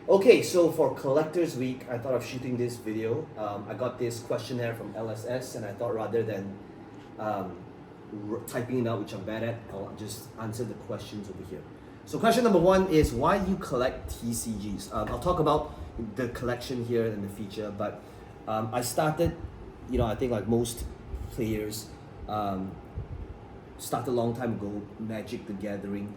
Okay, so for Collectors Week, I thought of shooting this video. I got this questionnaire from LSS, and I thought rather than um, typing it out, which I'm bad at, I'll just answer the questions over here. So question number one is, why do you collect TCGs? I'll talk about the collection here in the feature, but I started, I think like most players, started a long time ago, Magic the Gathering.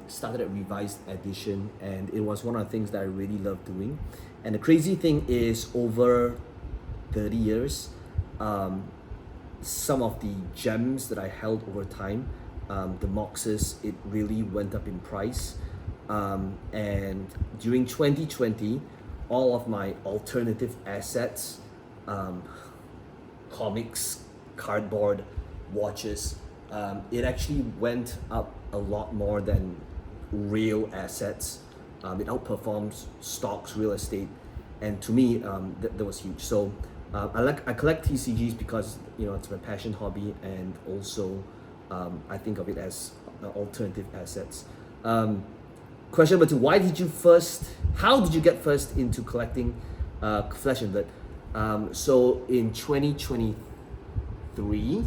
Started at revised edition, and it was one of the things that I really loved doing. And the crazy thing is, over 30 years, some of the gems that I held over time, the moxes, it really went up in price. And during 2020, all of my alternative assets, comics, cardboard, watches, it actually went up a lot more than real assets. It outperforms stocks, real estate, and to me, that was huge. So I collect TCGs because it's my passion hobby, and also I think of it as alternative assets. Question number two: how did you get first into collecting Flesh and Blood? So in 2023.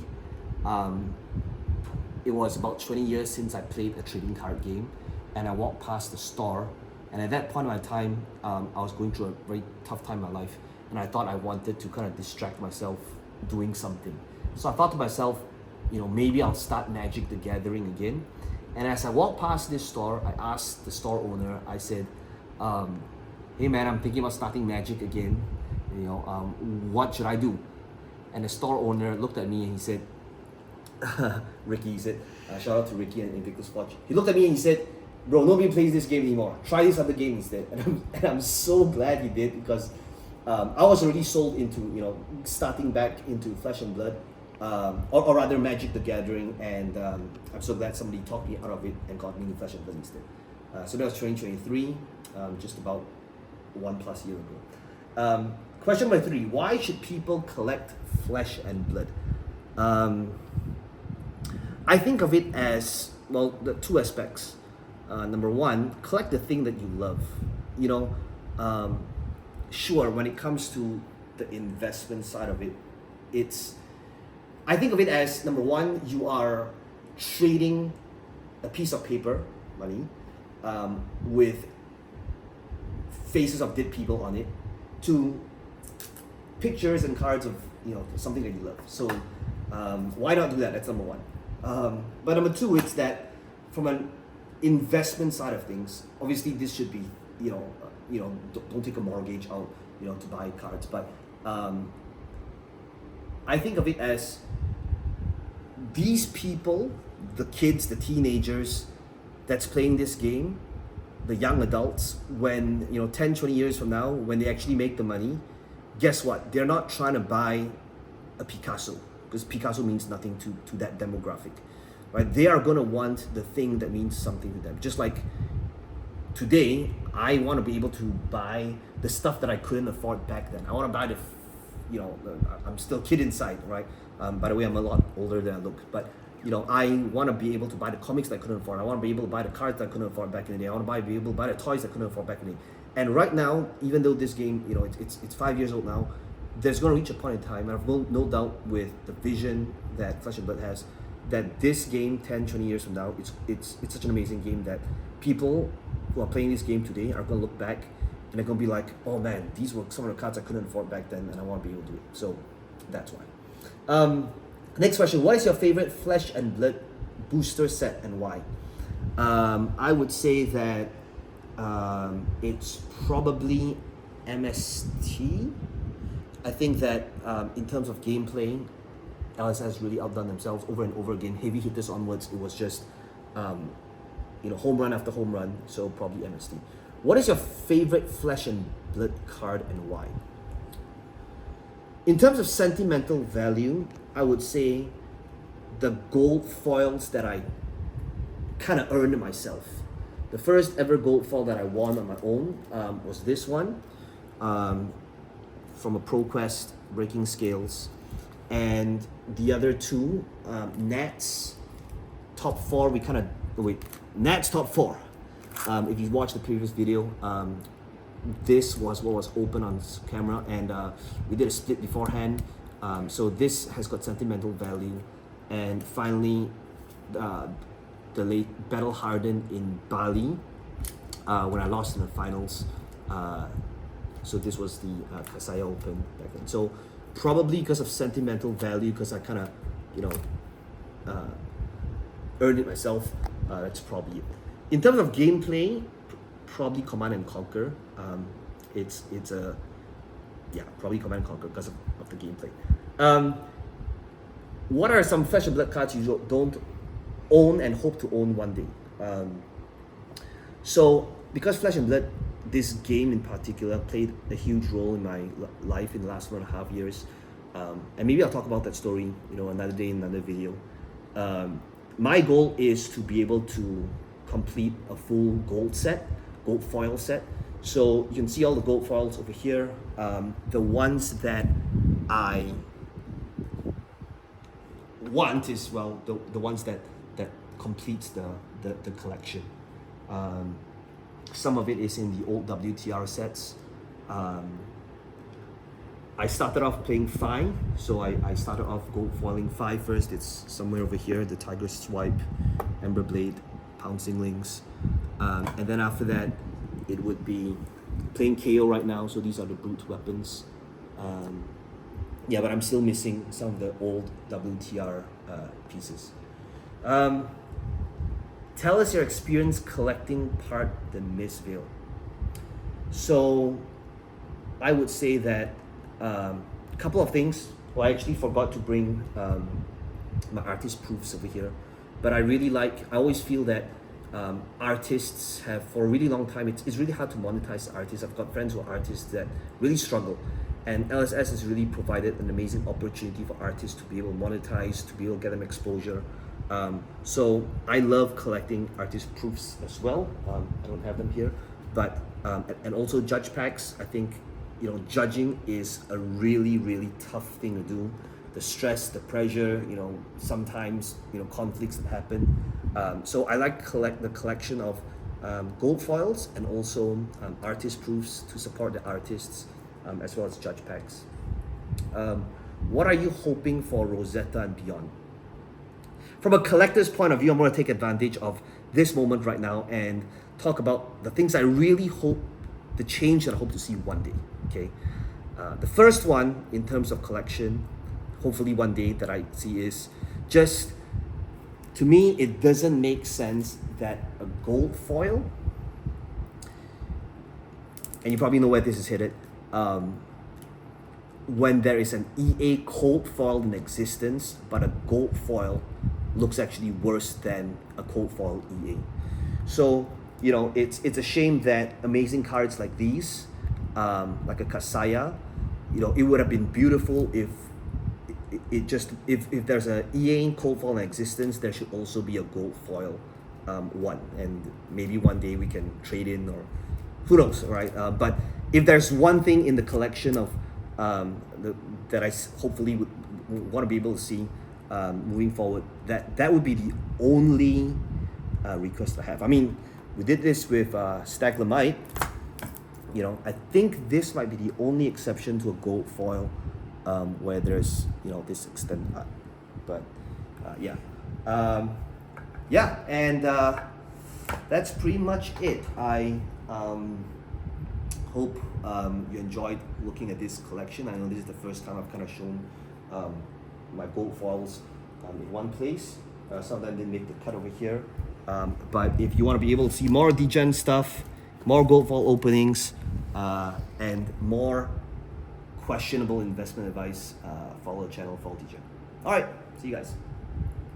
It was about 20 years since I played a trading card game, and I walked past the store, and at that point in my time, I was going through a very tough time in my life, and I thought I wanted to kind of distract myself doing something. So I thought to myself, maybe I'll start Magic the Gathering again. And as I walked past this store, I asked the store owner, I said, hey man, I'm thinking about starting Magic again. What should I do? And the store owner looked at me and he said, Ricky, he said, shout out to Ricky and Invictus Watch. He looked at me and he said, bro, nobody plays this game anymore. Try this other game instead. And I'm so glad he did, because I was already sold into, starting back into Flesh and Blood, or rather Magic the Gathering, and I'm so glad somebody talked me out of it and got me into Flesh and Blood instead. So that was 2023, just about 1+ year ago. Question number three: why should people collect Flesh and Blood? I think of it as, well, the two aspects. Number one, collect the thing that you love. Sure, when it comes to the investment side of it, I think of it as, number one, you are trading a piece of paper, money, with faces of dead people on it, to pictures and cards of something that you love. So why not do that? That's number one. But number two, it's that from an investment side of things, obviously this should be don't take a mortgage out to buy cards, but I think of it as these people, the kids, the teenagers that's playing this game, the young adults, when 10, 20 years from now, when they actually make the money, guess what? They're not trying to buy a Picasso, because Picasso means nothing to that demographic, right? They are gonna want the thing that means something to them. Just like today, I want to be able to buy the stuff that I couldn't afford back then. I want to buy I'm still a kid inside, right? By the way, I'm a lot older than I look, but I want to be able to buy the comics that I couldn't afford. I want to be able to buy the cards that I couldn't afford back in the day. I want to be able to buy the toys that I couldn't afford back in the day. And right now, even though this game, it's 5 years old now, there's going to reach a point in time, and I've no doubt with the vision that Flesh and Blood has, that this game 10, 20 years from now, it's such an amazing game that people who are playing this game today are going to look back and they're going to be like, oh man, these were some of the cards I couldn't afford back then, and I want to be able to do it. So that's why. Next question: what is your favorite Flesh and Blood booster set and why? I would say that it's probably MST. I think that in terms of gameplay, LSS really outdone themselves over and over again. Heavy hitters onwards, it was just home run after home run. So probably MST. What is your favorite Flesh and Blood card and why? In terms of sentimental value, I would say the gold foils that I kind of earned myself. The first ever gold foil that I won on my own was this one, from a ProQuest Breaking Scales, and the other two, Nats top 4. Nats top 4. If you've watched the previous video, this was what was open on camera, and we did a split beforehand. So this has got sentimental value, and finally, the late battle hardened in Bali when I lost in the finals. So this was the Kasaya Open back then. So probably because of sentimental value, because I kind of, you know, earned it myself. That's probably it. In terms of gameplay, probably Command and Conquer. It's a probably Command and Conquer because of the gameplay. What are some Flesh and Blood cards you don't own and hope to own one day? So because Flesh and Blood, this game in particular, played a huge role in my life in the last 1.5 years, and maybe I'll talk about that story, you know, another day in another video. My goal is to be able to complete a full gold foil set. So you can see all the gold foils over here. The ones that I want is, well, the ones that completes the collection. Some of it is in the old WTR sets. I started off playing 5, so I started off gold foiling 5 first. It's somewhere over here, the Tiger Swipe, Ember Blade, Pouncing Lynx. And then after that, it would be playing KO right now, so these are the brute weapons. Yeah, but I'm still missing some of the old WTR pieces. Tell us your experience collecting part the Mist Veil. So I would say that a couple of things. Well, I actually forgot to bring my artist proofs over here, but I always feel that artists have, for a really long time, it's really hard to monetize artists. I've got friends who are artists that really struggle, and LSS has really provided an amazing opportunity for artists to be able to monetize, to be able to get them exposure. So I love collecting artist proofs as well. I don't have them here, but and also judge packs. I think, you know, judging is a really tough thing to do. The stress, the pressure, you know, sometimes, you know, conflicts that happen. So I like the collection of gold foils and also artist proofs to support the artists, as well as judge packs. What are you hoping for Rosetta and beyond? From a collector's point of view, I'm going to take advantage of this moment right now and talk about the things I really hope, the change that I hope to see one day. Okay, the first one in terms of collection, hopefully one day that I see, is just, to me, it doesn't make sense that a gold foil, and you probably know where this is headed, when there is an EA cold foil in existence, but a gold foil looks actually worse than a cold foil EA. So, you know, it's a shame that amazing cards like these, like a Kasaya, you know, it would have been beautiful if if there's a EA cold foil in existence, there should also be a gold foil one, and maybe one day we can trade in, or who knows, right? But if there's one thing in the collection of that I hopefully would want to be able to see moving forward, that would be the only request I have. I mean, we did this with Staglamite. You know, I think this might be the only exception to a gold foil where there's, you know, this extent. But yeah, and that's pretty much it. I hope you enjoyed looking at this collection. I know this is the first time I've kind of shown my gold foils in one place. Some of them didn't make the cut over here. But if you want to be able to see more degen stuff, more gold foil openings, and more questionable investment advice, follow the channel, follow degen. All right, see you guys.